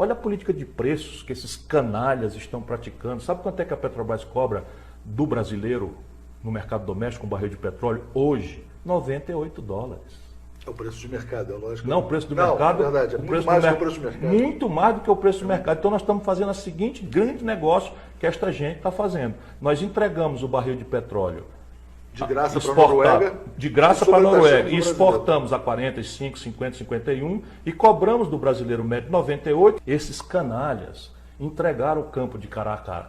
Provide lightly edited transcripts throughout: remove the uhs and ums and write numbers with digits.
Olha a política de preços que esses canalhas estão praticando. Sabe quanto é que a Petrobras cobra do brasileiro no mercado doméstico, um barril de petróleo? Hoje, $98. É o preço de mercado, é lógico. Não, o preço do mercado. É verdade, é muito mais do que o preço do mercado. Muito mais do que o preço do mercado. Então nós estamos fazendo o seguinte grande negócio que esta gente está fazendo. Nós entregamos o barril de petróleo de graça para a Noruega. De graça para a Noruega. E exportamos a 45, 50, 51 e cobramos do brasileiro médio 98. Esses canalhas entregaram o campo de Carcará,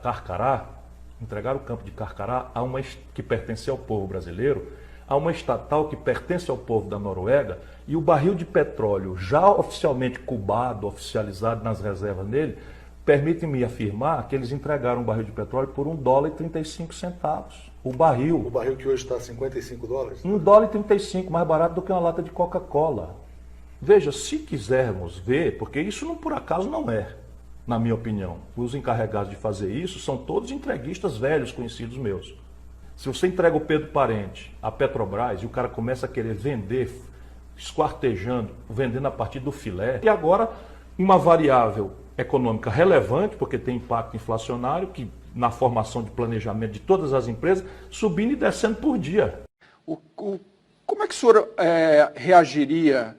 a uma que pertence ao povo brasileiro, a uma estatal que pertence ao povo da Noruega, e o barril de petróleo já oficialmente cubado, oficializado nas reservas nele, permite-me afirmar que eles entregaram um barril de petróleo por $1,35. O barril. O barril que hoje está a $55? $1,35, mais barato do que uma lata de Coca-Cola. Veja, se quisermos ver, porque isso não por acaso não é, na minha opinião. Os encarregados de fazer isso são todos entreguistas velhos, conhecidos meus. Se você entrega o Pedro Parente à Petrobras e o cara começa a querer vender, esquartejando, vendendo a partir do filé, e agora uma variável econômica relevante, porque tem impacto inflacionário, que na formação de planejamento de todas as empresas, subindo e descendo por dia. Como é que o senhor reagiria,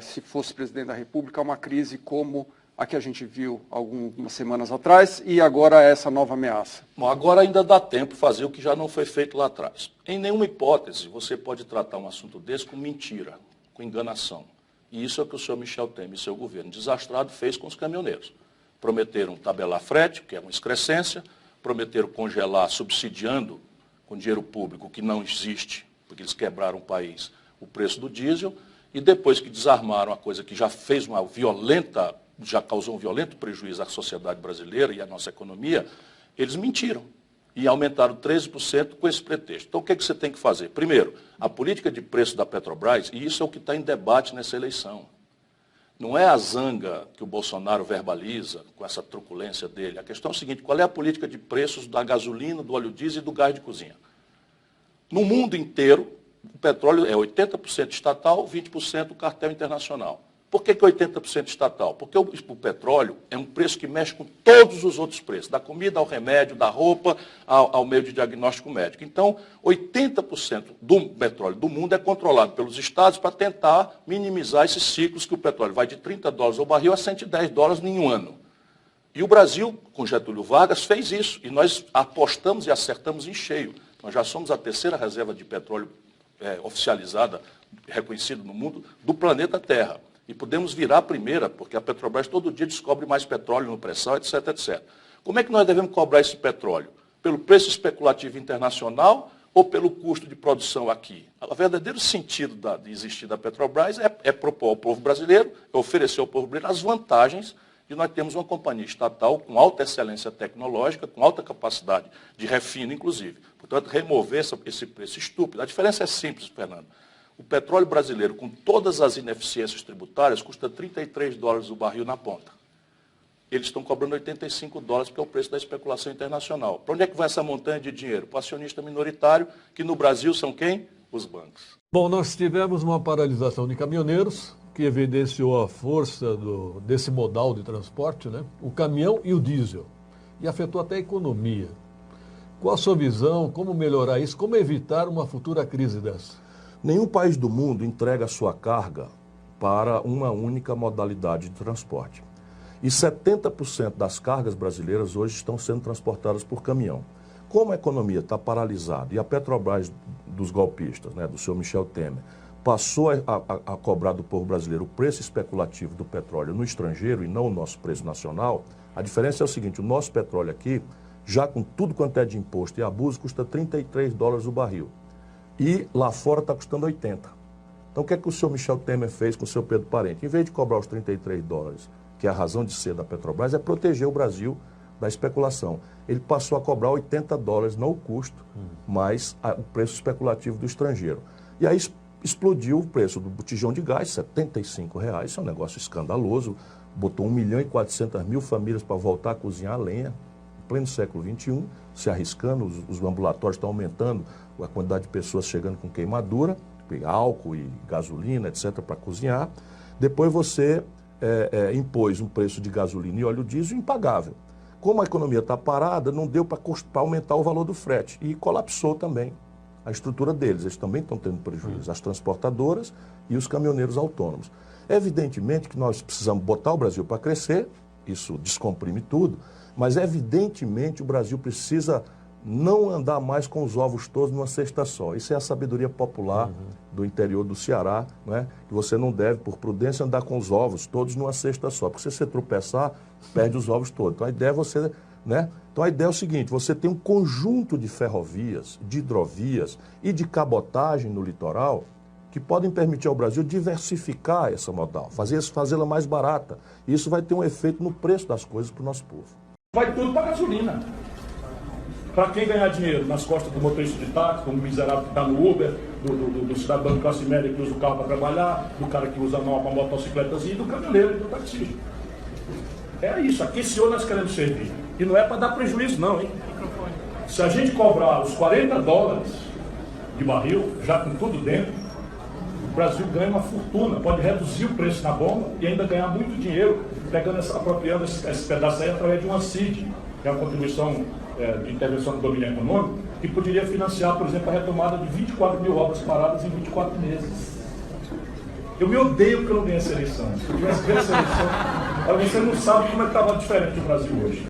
se fosse presidente da República, a uma crise como a que a gente viu algumas semanas atrás e agora essa nova ameaça? Bom, agora ainda dá tempo de fazer o que já não foi feito lá atrás. Em nenhuma hipótese você pode tratar um assunto desse com mentira, com enganação. E isso é o que o senhor Michel Temer e seu governo desastrado fez com os caminhoneiros. Prometeram tabelar frete, que é uma excrescência, prometeram congelar, subsidiando com dinheiro público, que não existe, porque eles quebraram o país, o preço do diesel, e depois que desarmaram a coisa que já fez já causou um violento prejuízo à sociedade brasileira e à nossa economia, eles mentiram e aumentaram 13% com esse pretexto. Então, o que você tem que fazer? Primeiro, a política de preço da Petrobras, e isso é o que está em debate nessa eleição. Não é a zanga que o Bolsonaro verbaliza com essa truculência dele. A questão é o seguinte: qual é a política de preços da gasolina, do óleo diesel e do gás de cozinha? No mundo inteiro, o petróleo é 80% estatal, 20% cartel internacional. Por que 80% estatal? Porque o petróleo é um preço que mexe com todos os outros preços, da comida ao remédio, da roupa ao meio de diagnóstico médico. Então, 80% do petróleo do mundo é controlado pelos estados para tentar minimizar esses ciclos que o petróleo vai de $30 ao barril a $110 em um ano. E o Brasil, com Getúlio Vargas, fez isso. E nós apostamos e acertamos em cheio. Nós já somos a terceira reserva de petróleo oficializada, reconhecida no mundo, do planeta Terra. E podemos virar a primeira, porque a Petrobras todo dia descobre mais petróleo no pré-sal, etc, etc. Como é que nós devemos cobrar esse petróleo? Pelo preço especulativo internacional ou pelo custo de produção aqui? O verdadeiro sentido de existir da Petrobras é propor ao povo brasileiro, é oferecer ao povo brasileiro as vantagens de nós termos uma companhia estatal com alta excelência tecnológica, com alta capacidade de refino, inclusive. Portanto, remover esse preço estúpido. A diferença é simples, Fernando. O petróleo brasileiro, com todas as ineficiências tributárias, custa $33 o barril na ponta. Eles estão cobrando $85, porque é o preço da especulação internacional. Para onde é que vai essa montanha de dinheiro? Para o acionista minoritário, que no Brasil são quem? Os bancos. Bom, nós tivemos uma paralisação de caminhoneiros, que evidenciou a força desse modal de transporte, né? O caminhão e o diesel, e afetou até a economia. Qual a sua visão, como melhorar isso, como evitar uma futura crise dessa? Nenhum país do mundo entrega a sua carga para uma única modalidade de transporte. E 70% das cargas brasileiras hoje estão sendo transportadas por caminhão. Como a economia está paralisada e a Petrobras dos golpistas, né, do senhor Michel Temer, passou a cobrar do povo brasileiro o preço especulativo do petróleo no estrangeiro e não o nosso preço nacional, a diferença é o seguinte: o nosso petróleo aqui, já com tudo quanto é de imposto e abuso, custa $33 o barril. E lá fora está custando 80. Então o que é que o senhor Michel Temer fez com o seu Pedro Parente? Em vez de cobrar os $33, que é a razão de ser da Petrobras, é proteger o Brasil da especulação. Ele passou a cobrar $80, não o custo, mas o preço especulativo do estrangeiro. E aí explodiu o preço do botijão de gás, R$75. Isso é um negócio escandaloso. Botou 1.400.000 famílias para voltar a cozinhar a lenha, em pleno século XXI, se arriscando, os ambulatórios estão aumentando a quantidade de pessoas chegando com queimadura, álcool e gasolina, etc., para cozinhar. Depois você impôs um preço de gasolina e óleo diesel impagável. Como a economia está parada, não deu para aumentar o valor do frete e colapsou também a estrutura deles. Eles também estão tendo prejuízo, as transportadoras e os caminhoneiros autônomos. Evidentemente que nós precisamos botar o Brasil para crescer, isso descomprime tudo, mas evidentemente o Brasil precisa não andar mais com os ovos todos numa cesta só. Isso é a sabedoria popular do interior do Ceará, né? Que você não deve, por prudência, andar com os ovos todos numa cesta só, porque se você tropeçar, perde os ovos todos. Então a ideia é você, né? Então a ideia é o seguinte, você tem um conjunto de ferrovias, de hidrovias e de cabotagem no litoral que podem permitir ao Brasil diversificar essa modal, fazê-la mais barata. E isso vai ter um efeito no preço das coisas para o nosso povo. Vai tudo para gasolina. Para quem ganhar dinheiro nas costas do motorista de táxi, como o miserável que está no Uber, do cidadão de classe média que usa o carro para trabalhar, do cara que usa uma motocicletazinha, e do caminhoneiro e do taxista. É isso, aqui senhor nós queremos servir. E não é para dar prejuízo não, hein? Se a gente cobrar os $40 de barril, já com tudo dentro, o Brasil ganha uma fortuna, pode reduzir o preço na bomba e ainda ganhar muito dinheiro, apropriando esse pedaço aí através de uma CID, que é uma contribuição de intervenção no domínio econômico, que poderia financiar, por exemplo, a retomada de 24 mil obras paradas em 24 meses. Eu me odeio porque eu não ganhei essa eleição. Se eu tivesse ganho essa eleição, você não sabe como é que estava diferente o Brasil hoje.